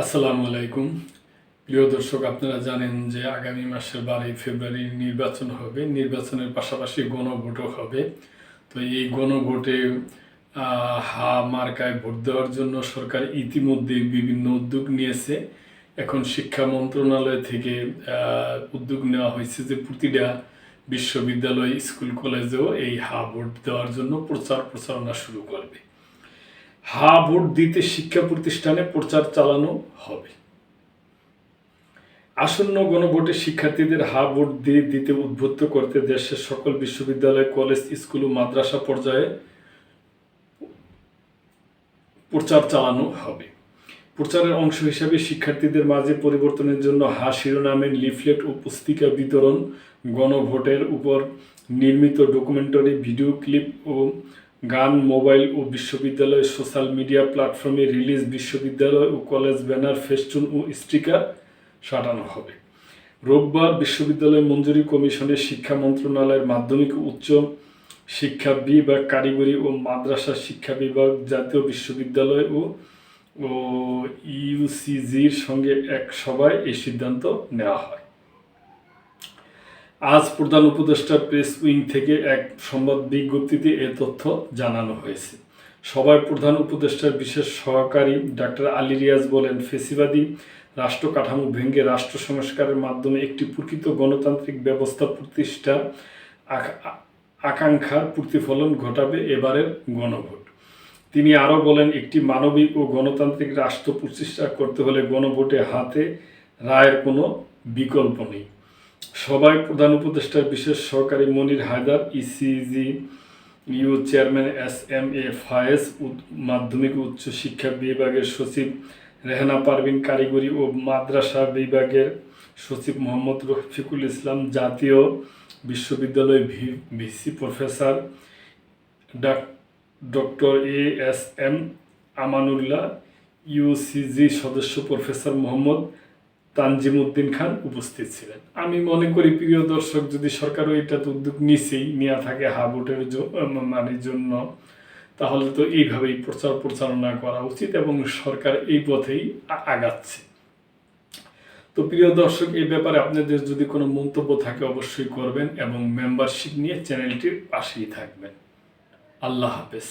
আসসালামু আলাইকুম। প্রিয় দর্শক, আপনারা জানেন যে আগামী মাসের 12 ফেব্রুয়ারি নির্বাচন হবে। নির্বাচনের পাশাপাশি গণভোটও হবে। তো এই গণভোটে হা মার্কায় ভোট দেওয়ার জন্য সরকার ইতিমধ্যেই বিভিন্ন উদ্যোগ নিয়েছে। এখন শিক্ষা মন্ত্রণালয় থেকে উদ্যোগ নেওয়া হয়েছে যে প্রতিটা বিশ্ববিদ্যালয়, স্কুল, কলেজেও এই হা ভোট দেওয়ার জন্য প্রচারণা শুরু করবে। হা ভোট দিতে শিক্ষা প্রতিষ্ঠানে প্রচার চালানো হবে। আসন্ন গণভোটে শিক্ষার্থীদের হা ভোট দিতে উদ্বুদ্ধ করতে দেশের সকল বিশ্ববিদ্যালয়, কলেজ, স্কুল ও মাদ্রাসা পর্যায়ে প্রচার চালানো হবে। প্রচারের অংশ হিসাবে শিক্ষার্থীদের মাঝে পরিবর্তনের জন্য হা শিরোনামের লিফলেট ও পুস্তিকা বিতরণ, গণভোটের উপর নির্মিত ডকুমেন্টারি, ভিডিও ক্লিপ ও গান, মোবাইল ও বিশ্ববিদ্যালয়ের সোশ্যাল মিডিয়া প্ল্যাটফর্মে রিলিজ, বিশ্ববিদ্যালয় ও কলেজ ব্যানার, ফেস্টুন ও স্টিকার সাজানো হবে। রোববার বিশ্ববিদ্যালয় মঞ্জুরি কমিশনের শিক্ষা মন্ত্রণালয়ের মাধ্যমিক ও উচ্চ শিক্ষা বিভাগ, কারিগরি ও মাদ্রাসা শিক্ষা বিভাগ, জাতীয় বিশ্ববিদ্যালয় ও ইউসিজির সঙ্গে এক সভায় এই সিদ্ধান্ত নেওয়া হয়। আজ প্রধান উপদেষ্টা প্রেস উইং থেকে এক সংবাদ বিজ্ঞপ্তিতে এ তথ্য জানানো হয়েছে। সভায় প্রধান উপদেষ্টার বিশেষ সহকারী ডাক্তার আলী রিয়াজ বলেন, ফেসিবাদী রাষ্ট্র কাঠামো ভেঙে রাষ্ট্র সংস্কারের মাধ্যমে একটি প্রকৃত গণতান্ত্রিক ব্যবস্থা প্রতিষ্ঠার আকাঙ্ক্ষার প্রতিফলন ঘটাবে এবারের গণভোট। তিনি আরও বলেন, একটি মানবিক ও গণতান্ত্রিক রাষ্ট্র প্রতিষ্ঠা করতে হলে গণভোটে হাতে রায়ের কোনো বিকল্প নেই। সভায় প্রধান উপদেষ্টার বিশেষ সহকারী মনির হায়দার, ইসিজি ইউ চেয়ারম্যান এস.এম.এ ফায়েজ, মাধ্যমিক ও উচ্চ শিক্ষা বিভাগের সচিব রেহানা পারভিন, কারিগরি ও মাদ্রাসা বিভাগের সচিব মোহাম্মদ রফিকুল ইসলাম, জাতীয় বিশ্ববিদ্যালয় ভিসি প্রফেসর ডক্টর এ.এস.এম. আমানুল্লাহ, ইউসিজি সদস্য প্রফেসর মোহাম্মদ তানজিমউদ্দিন খান উপস্থিত ছিলেন। আমি মনে করি, প্রিয় দর্শক, যদি সরকারও এটাতে উদ্যোগ নেওয়া থাকে হা ভোটের জন্য, তাহলে তো এইভাবেই প্রচারণা করা উচিত এবং সরকার এই পথেই আগাচ্ছে। তো প্রিয় দর্শক, এই ব্যাপারে আপনাদের যদি কোনো মন্তব্য থাকে অবশ্যই করবেন এবং মেম্বারশিপ নিয়ে চ্যানেলটির পাশেই থাকবেন। আল্লাহ হাফেজ।